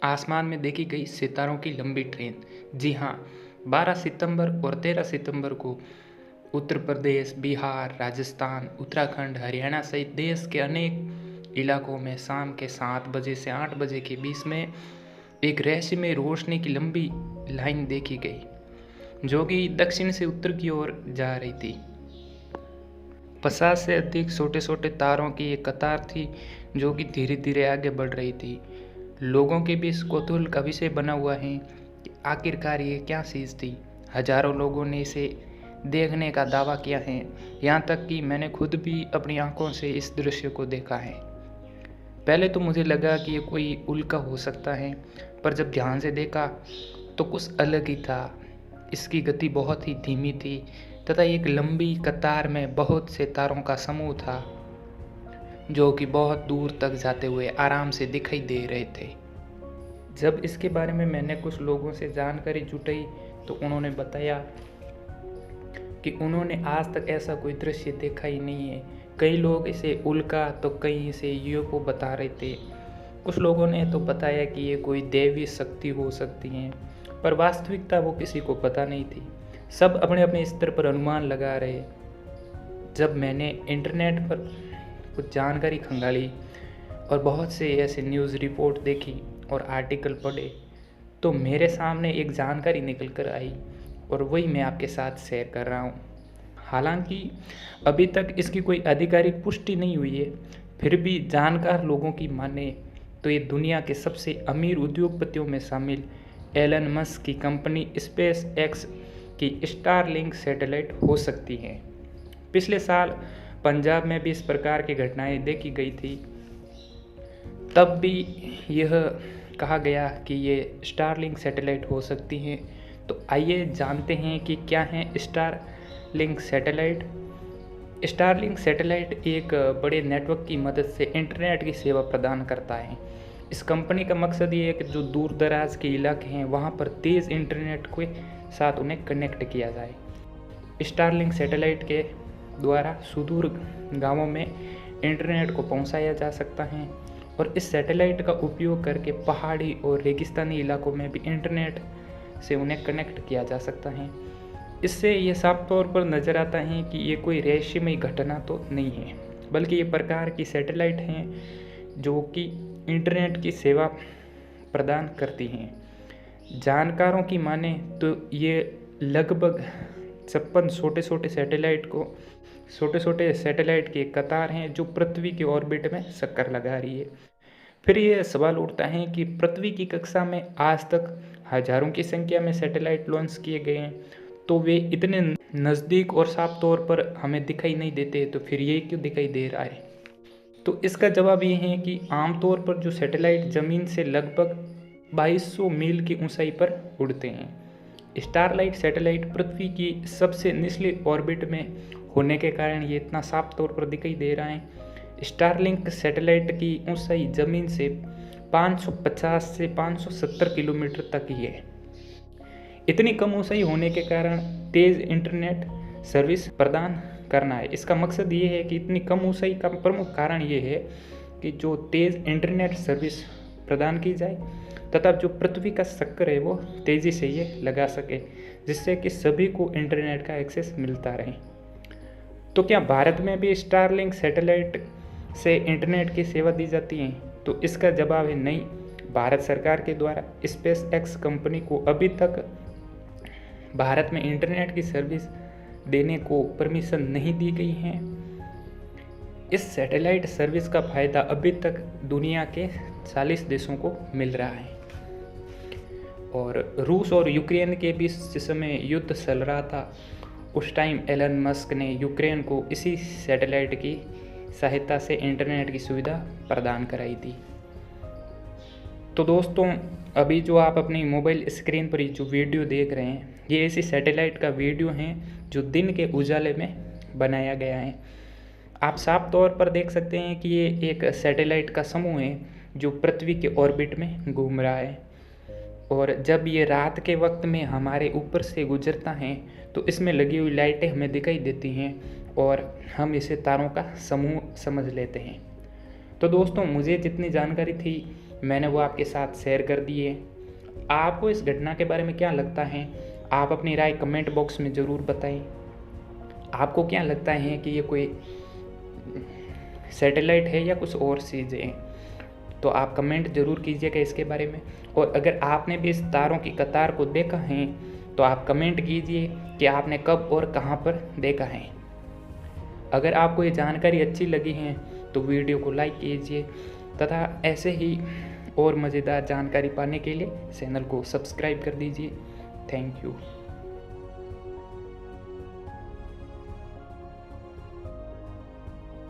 आसमान में देखी गई सितारों की लंबी ट्रेन। जी हाँ, 12 सितंबर और 13 सितंबर को उत्तर प्रदेश, बिहार, राजस्थान, उत्तराखंड, हरियाणा सहित देश के अनेक इलाकों में शाम के 7 बजे से 8 बजे के बीच में एक रहस्यमय रोशनी की लंबी लाइन देखी गई, जो कि दक्षिण से उत्तर की ओर जा रही थी। 50 से अधिक छोटे छोटे तारों की एक कतार थी, जो कि धीरे धीरे आगे बढ़ रही थी। लोगों के बीच कौतूहल का विषय बना हुआ है कि आखिरकार ये क्या चीज़ थी। हजारों लोगों ने इसे देखने का दावा किया है, यहाँ तक कि मैंने खुद भी अपनी आंखों से इस दृश्य को देखा है। पहले तो मुझे लगा कि ये कोई उल्का हो सकता है, पर जब ध्यान से देखा तो कुछ अलग ही था। इसकी गति बहुत ही धीमी थी तथा एक लंबी कतार में बहुत से तारों का समूह था, जो कि बहुत दूर तक जाते हुए आराम से दिखाई दे रहे थे। जब इसके बारे में मैंने कुछ लोगों से जानकारी जुटाई तो उन्होंने बताया कि उन्होंने आज तक ऐसा कोई दृश्य देखा ही नहीं है। कई लोग इसे उल्का तो कई इसे यूएफओ बता रहे थे। कुछ लोगों ने तो बताया कि ये कोई दैवी शक्ति हो सकती है, पर वास्तविकता वो किसी को पता नहीं थी। सब अपने अपने स्तर पर अनुमान लगा रहे। जब मैंने इंटरनेट पर कुछ जानकारी खंगाली और बहुत से ऐसे न्यूज़ रिपोर्ट देखी और आर्टिकल पढ़े, तो मेरे सामने एक जानकारी निकल कर आई और वही मैं आपके साथ शेयर कर रहा हूँ। हालांकि अभी तक इसकी कोई आधिकारिक पुष्टि नहीं हुई है, फिर भी जानकार लोगों की माने तो ये दुनिया के सबसे अमीर उद्योगपतियों में शामिल एलन मस्क की कंपनी स्पेस एक्स की स्टारलिंक सैटेलाइट हो सकती है। पिछले साल पंजाब में भी इस प्रकार की घटनाएं देखी गई थी। तब भी यह कहा गया कि ये स्टारलिंक सैटेलाइट हो सकती हैं। तो आइए जानते हैं कि क्या है स्टारलिंक सैटेलाइट। स्टारलिंक सैटेलाइट एक बड़े नेटवर्क की मदद से इंटरनेट की सेवा प्रदान करता है। इस कंपनी का मकसद ये है कि जो दूर दराज के इलाके हैं वहाँ पर तेज़ इंटरनेट के साथ उन्हें कनेक्ट किया जाए। स्टारलिंक सैटेलाइट के द्वारा सुदूर गांवों में इंटरनेट को पहुंचाया जा सकता है और इस सैटेलाइट का उपयोग करके पहाड़ी और रेगिस्तानी इलाकों में भी इंटरनेट से उन्हें कनेक्ट किया जा सकता है। इससे ये साफ तौर पर नज़र आता है कि ये कोई रहस्यमय घटना तो नहीं है, बल्कि ये प्रकार की सैटेलाइट हैं जो कि इंटरनेट की सेवा प्रदान करती हैं। जानकारों की माने तो ये लगभग 56 छोटे छोटे सैटेलाइट की एक कतार हैं जो पृथ्वी के ऑर्बिट में चक्कर लगा रही है। फिर ये सवाल उठता है कि पृथ्वी की कक्षा में आज तक हजारों की संख्या में सैटेलाइट लॉन्च किए गए हैं, तो वे इतने नज़दीक और साफ तौर पर हमें दिखाई नहीं देते, तो फिर ये क्यों दिखाई दे रहा है? तो इसका जवाब ये है कि आमतौर पर जो सैटेलाइट ज़मीन से लगभग 2200 मील की ऊंचाई पर उड़ते हैं। स्टारलाइट सैटेलाइट पृथ्वी की सबसे निचले ऑर्बिट में होने के कारण ये इतना साफ तौर पर दिखाई दे रहा है। स्टारलिंक सैटेलाइट की ऊंचाई ज़मीन से 550 से 570 किलोमीटर तक ही है। इतनी कम ऊंचाई होने के कारण तेज़ इंटरनेट सर्विस प्रदान करना है। इसका मकसद ये है कि इतनी कम ऊंचाई का प्रमुख कारण ये है कि जो तेज़ इंटरनेट सर्विस प्रदान की जाए तथा जो पृथ्वी का चक्कर है वो तेज़ी से ये लगा सके, जिससे कि सभी को इंटरनेट का एक्सेस मिलता रहे। तो क्या भारत में भी स्टारलिंक सैटेलाइट से इंटरनेट की सेवा दी जाती है? तो इसका जवाब है नहीं। भारत सरकार के द्वारा स्पेस एक्स कंपनी को अभी तक भारत में इंटरनेट की सर्विस देने को परमिशन नहीं दी गई है। इस सैटेलाइट सर्विस का फ़ायदा अभी तक दुनिया के 40 देशों को मिल रहा है। और रूस और यूक्रेन के बीच जिस समय युद्ध चल रहा था, उस टाइम एलन मस्क ने यूक्रेन को इसी सैटेलाइट की सहायता से इंटरनेट की सुविधा प्रदान कराई थी। तो दोस्तों, अभी जो आप अपनी मोबाइल स्क्रीन पर जो वीडियो देख रहे हैं, ये इसी सैटेलाइट का वीडियो है जो दिन के उजाले में बनाया गया है। आप साफ तौर पर देख सकते हैं कि ये एक सैटेलाइट का समूह है जो पृथ्वी के ऑर्बिट में घूम रहा है। और जब ये रात के वक्त में हमारे ऊपर से गुजरता है तो इसमें लगी हुई लाइटें हमें दिखाई देती हैं और हम इसे तारों का समूह समझ लेते हैं। तो दोस्तों, मुझे जितनी जानकारी थी मैंने वो आपके साथ शेयर कर दिए। आपको इस घटना के बारे में क्या लगता है, आप अपनी राय कमेंट बॉक्स में ज़रूर बताएं। आपको क्या लगता है कि ये कोई सैटेलाइट है या कुछ और चीज़ें हैं, तो आप कमेंट ज़रूर कीजिएगा इसके बारे में। और अगर आपने भी इस तारों की कतार को देखा है तो आप कमेंट कीजिए कि आपने कब और कहाँ पर देखा है। अगर आपको ये जानकारी अच्छी लगी है तो वीडियो को लाइक कीजिए तथा ऐसे ही और मज़ेदार जानकारी पाने के लिए चैनल को सब्सक्राइब कर दीजिए। Thank you.